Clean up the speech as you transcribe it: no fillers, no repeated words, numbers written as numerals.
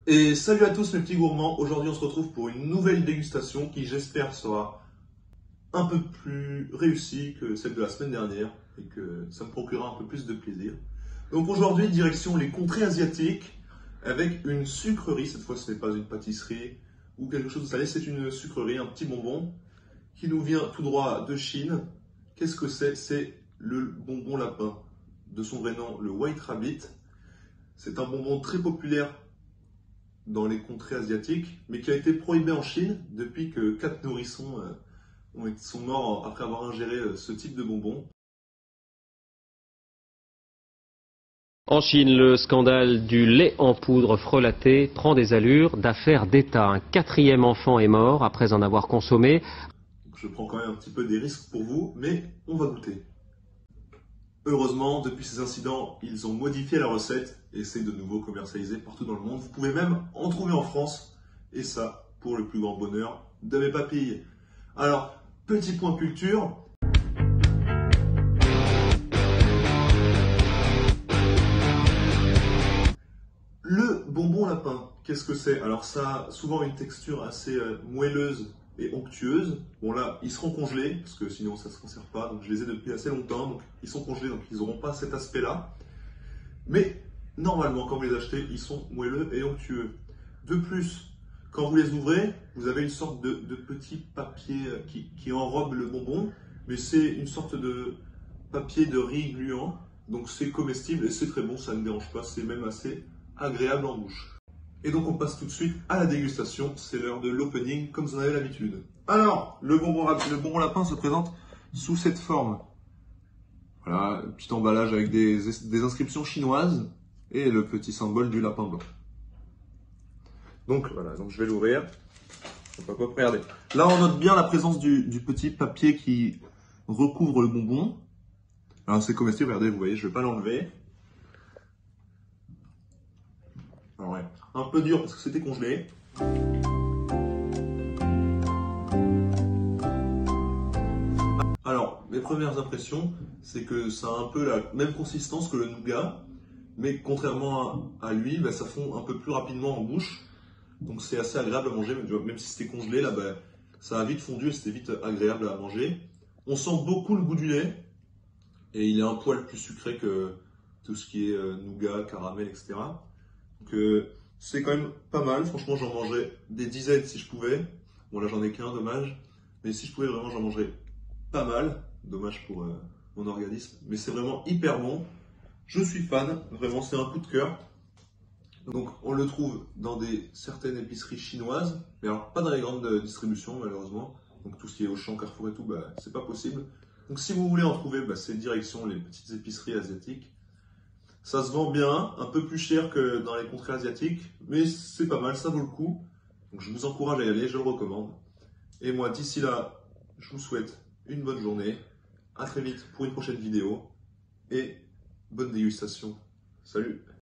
Et salut à tous mes petits gourmands, aujourd'hui on se retrouve pour une nouvelle dégustation qui j'espère sera un peu plus réussie que celle de la semaine dernière et que ça me procurera un peu plus de plaisir. Donc aujourd'hui direction les contrées asiatiques avec une sucrerie, cette fois ce n'est pas une pâtisserie ou quelque chose de salé, c'est une sucrerie, un petit bonbon qui nous vient tout droit de Chine. Qu'est-ce que c'est? C'est le bonbon lapin, de son vrai nom le White Rabbit. C'est un bonbon très populaire dans les contrées asiatiques, mais qui a été prohibé en Chine depuis que 4 nourrissons sont morts après avoir ingéré ce type de bonbon. En Chine, le scandale du lait en poudre frelaté prend des allures d'affaire d'État. Un quatrième enfant est mort après en avoir consommé. Donc je prends quand même un petit peu des risques pour vous, mais on va goûter. Heureusement, depuis ces incidents, ils ont modifié la recette et c'est de nouveau commercialisé partout dans le monde. Vous pouvez même en trouver en France, et ça, pour le plus grand bonheur de mes papilles. Alors, petit point culture. Le bonbon lapin, qu'est-ce que c'est? Alors ça a souvent une texture assez moelleuse et onctueuse. Bon là, ils seront congelés, parce que sinon ça ne se conserve pas. Donc je les ai depuis assez longtemps, donc ils sont congelés, donc ils n'auront pas cet aspect-là. Mais normalement, quand vous les achetez, ils sont moelleux et onctueux. De plus, quand vous les ouvrez, vous avez une sorte de petit papier qui enrobe le bonbon, mais c'est une sorte de papier de riz gluant. Donc c'est comestible et c'est très bon, ça ne dérange pas, c'est même assez agréable en bouche. Et donc on passe tout de suite à la dégustation, c'est l'heure de l'opening comme vous en avez l'habitude. Alors, le bonbon lapin se présente sous cette forme. Voilà, un petit emballage avec des inscriptions chinoises et le petit symbole du lapin blanc. Donc voilà, donc je vais l'ouvrir. Regardez. Là on note bien la présence du petit papier qui recouvre le bonbon. Alors c'est comestible, regardez, vous voyez, je ne vais pas l'enlever. Alors ouais, un peu dur parce que c'était congelé. Alors, mes premières impressions, c'est que ça a un peu la même consistance que le nougat, mais contrairement à lui, bah, ça fond un peu plus rapidement en bouche. Donc c'est assez agréable à manger, même si c'était congelé, là, bah, ça a vite fondu et c'était vite agréable à manger. On sent beaucoup le goût du lait, et il est un poil plus sucré que tout ce qui est nougat, caramel, etc. Donc c'est quand même pas mal, franchement j'en mangerais des dizaines si je pouvais. Bon là j'en ai qu'un, dommage. Mais si je pouvais vraiment j'en mangerais pas mal. Dommage pour mon organisme. Mais c'est vraiment hyper bon. Je suis fan, vraiment c'est un coup de cœur. Donc on le trouve dans certaines épiceries chinoises, mais alors pas dans les grandes distributions malheureusement. Donc tout ce qui est Auchan, Carrefour et tout, bah, c'est pas possible. Donc si vous voulez en trouver, bah, c'est direction les petites épiceries asiatiques. Ça se vend bien, un peu plus cher que dans les contrées asiatiques, mais c'est pas mal, ça vaut le coup. Donc je vous encourage à y aller, je le recommande. Et moi, d'ici là, je vous souhaite une bonne journée. À très vite pour une prochaine vidéo et bonne dégustation. Salut!